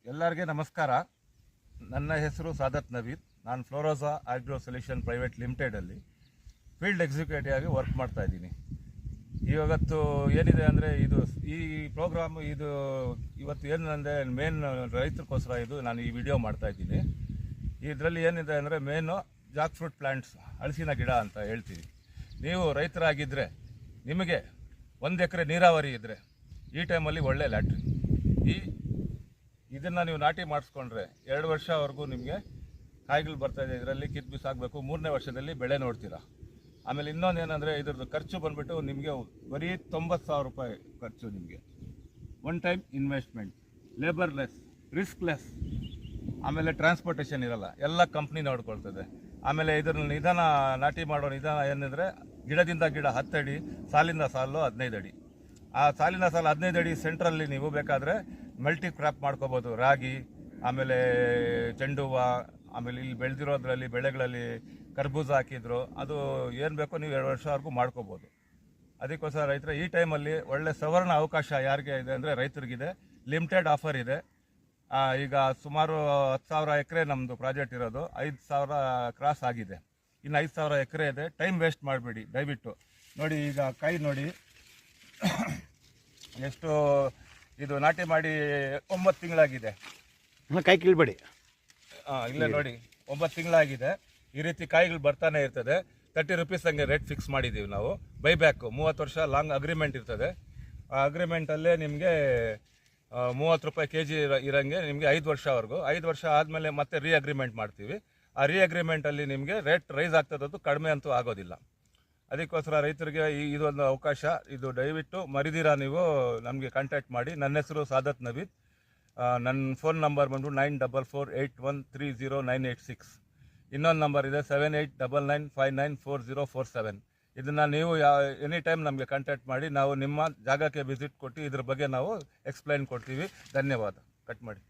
ಎಲ್ಲರಿಗೆ ನಮಸ್ಕಾರ. ನನ್ನ ಹೆಸರು ಸಾದತ್ ನವೀದ್. ನಾನು ಫ್ಲೋರೋಸಾ ಆಗ್ರೋ ಸೊಲ್ಯೂಷನ್ ಪ್ರೈವೇಟ್ ಲಿಮಿಟೆಡಲ್ಲಿ ಫೀಲ್ಡ್ ಎಕ್ಸಿಕ್ಯೂಟಿವ್ ಆಗಿ ವರ್ಕ್ ಮಾಡ್ತಾ ಇದ್ದೀನಿ. ಇವತ್ತು ಏನಿದೆ ಅಂದರೆ ಈ ಪ್ರೋಗ್ರಾಮ್ ಇವತ್ತು ಏನಂದರೆ ಮೇನ್ ರೈತರಿಗೋಸ್ಕರ ನಾನು ಈ ವಿಡಿಯೋ ಮಾಡ್ತಾ ಇದ್ದೀನಿ. ಇದರಲ್ಲಿ ಏನಿದೆ ಅಂದರೆ ಮೇನು ಜಾಕ್ ಫ್ರೂಟ್ ಪ್ಲ್ಯಾಂಟ್ಸ್, ಹಲಸಿನ ಗಿಡ ಅಂತ ಹೇಳ್ತೀವಿ. ನೀವು ರೈತರಾಗಿದ್ದರೆ ನಿಮಗೆ 1 ಎಕರೆ ನೀರಾವರಿ ಇದ್ದರೆ ಈ ಟೈಮಲ್ಲಿ ಒಳ್ಳೆ ಲ್ಯಾಟ್ರಿ. ಇದನ್ನು ನೀವು ನಾಟಿ ಮಾಡಿಸ್ಕೊಂಡ್ರೆ 2 ವರ್ಷವರೆಗೂ ನಿಮಗೆ ಕಾಯಿಗಳು ಬರ್ತಾಯಿದೆ. ಇದರಲ್ಲಿ ಕಿತ್ತು ಬಿಸಾಕಬೇಕು. 3ನೇ ವರ್ಷದಲ್ಲಿ ಬೆಳೆ ನೋಡ್ತೀರಾ. ಆಮೇಲೆ ಇನ್ನೊಂದು ಏನಂದರೆ ಇದ್ರದ್ದು ಖರ್ಚು ಬಂದುಬಿಟ್ಟು ನಿಮಗೆ ಬರೀ 90,000 ರೂಪಾಯಿ ಖರ್ಚು. ನಿಮಗೆ 1 ಟೈಮ್ ಇನ್ವೆಸ್ಟ್ಮೆಂಟ್, ಲೇಬರ್ಲೆಸ್, ರಿಸ್ಕ್ಲೆಸ್. ಆಮೇಲೆ ಟ್ರಾನ್ಸ್ಪೋರ್ಟೇಷನ್ ಇರಲ್ಲ, ಎಲ್ಲ ಕಂಪ್ನಿ ನೋಡ್ಕೊಳ್ತದೆ. ಆಮೇಲೆ ಇದನ್ನು ನಿಧಾನ ನಾಟಿ ಮಾಡೋ ನಿಧಾನ ಏನಂದರೆ ಗಿಡದಿಂದ ಗಿಡ 10 ಅಡಿ, ಸಾಲಿಂದ ಸಾಲು 15 ಅಡಿ. ಆ ಸಾಲಿನ ಸಾಲು 15 ಅಡಿ ಸೆಂಟ್ರಲ್ಲಿ ನೀವು ಬೇಕಾದರೆ ಮಲ್ಟಿ ಕ್ರಾಪ್ ಮಾಡ್ಕೋಬೋದು. ರಾಗಿ, ಆಮೇಲೆ ಚೆಂಡು ಹೂವು, ಆಮೇಲೆ ಇಲ್ಲಿ ಬೆಳೆದಿರೋದ್ರಲ್ಲಿ ಬೆಳೆಗಳಲ್ಲಿ ಕರ್ಬೂಜ ಹಾಕಿದ್ರು ಅದು ಏನು ಬೇಕೋ ನೀವು 2 ವರ್ಷವರೆಗೂ ಮಾಡ್ಕೋಬೋದು. ಅದಕ್ಕೋಸ್ಕರ ರೈತರ ಈ ಟೈಮಲ್ಲಿ ಒಳ್ಳೆ ಸವರ್ಣ ಅವಕಾಶ ಯಾರಿಗೆ ಇದೆ ಅಂದರೆ ರೈತರಿಗಿದೆ. ಲಿಮಿಟೆಡ್ ಆಫರ್ ಇದೆ. ಈಗ ಸುಮಾರು 10,000 ಎಕರೆ ನಮ್ಮದು ಪ್ರಾಜೆಕ್ಟ್ ಇರೋದು. 5,000 ಕ್ರಾಸ್ ಆಗಿದೆ. ಇನ್ನು 5,000 ಎಕರೆ ಇದೆ. ಟೈಮ್ ವೇಸ್ಟ್ ಮಾಡಬೇಡಿ ದಯವಿಟ್ಟು. ನೋಡಿ, ಈಗ ಕಾಯಿ ನೋಡಿ ಎಷ್ಟು. ಇದು ನಾಟಿ ಮಾಡಿ 9 ತಿಂಗಳಾಗಿದೆ. ಕಾಯಿ ಕೀಳ್ಬೇಡಿ. ಇಲ್ಲೇ ನೋಡಿ 9 ತಿಂಗಳಾಗಿದೆ. ಈ ರೀತಿ ಕಾಯಿಗಳು ಬರ್ತಾನೆ ಇರ್ತದೆ. 30 ರೂಪೀಸ್ ಹಂಗೆ ರೇಟ್ ಫಿಕ್ಸ್ ಮಾಡಿದ್ದೀವಿ ನಾವು. ಬೈಬ್ಯಾಕ್ 30 ವರ್ಷ ಲಾಂಗ್ ಅಗ್ರಿಮೆಂಟ್ ಇರ್ತದೆ. ಆ ಅಗ್ರಿಮೆಂಟಲ್ಲೇ ನಿಮಗೆ 30 ರೂಪಾಯಿ ಕೆಜಿ ಇರೋಂಗೆ ನಿಮಗೆ 5 ವರ್ಷವರೆಗೂ. 5 ವರ್ಷ ಆದಮೇಲೆ ಮತ್ತೆ ರೀ ಅಗ್ರಿಮೆಂಟ್ ಮಾಡ್ತೀವಿ. ಆ ರೀ ಅಗ್ರಿಮೆಂಟಲ್ಲಿ ನಿಮಗೆ ರೇಟ್ ರೈಸ್ ಆಗ್ತದದ್ದು, ಕಡಿಮೆ ಅಂತೂ ಆಗೋದಿಲ್ಲ. ಅದಕ್ಕೋಸ್ಕರ ರೈತರಿಗೆ ಇದೊಂದು ಅವಕಾಶ. ಇದು ದಯವಿಟ್ಟು ಮರಿದಿರಾ ನೀವು ನಮಗೆ ಕಾಂಟ್ಯಾಕ್ಟ್ ಮಾಡಿ. ನನ್ನ ಹೆಸರು ಸಾದತ್ ನವೀದ್. ನನ್ನ ಫೋನ್ ನಂಬರ್ ಬಂದು 9448130986. ಇನ್ನೊಂದು ನಂಬರ್ ಇದೆ 7899594047. ಇದನ್ನು ನೀವು ಎನಿ ಟೈಮ್ ನಮಗೆ ಕಾಂಟ್ಯಾಕ್ಟ್ ಮಾಡಿ. ನಾವು ನಿಮ್ಮ ಜಾಗಕ್ಕೆ ವಿಸಿಟ್ ಕೊಟ್ಟು ಇದ್ರ ಬಗ್ಗೆ ನಾವು ಎಕ್ಸ್ಪ್ಲೈನ್ ಕೊಡ್ತೀವಿ. ಧನ್ಯವಾದ. ಕಟ್ ಮಾಡಿ.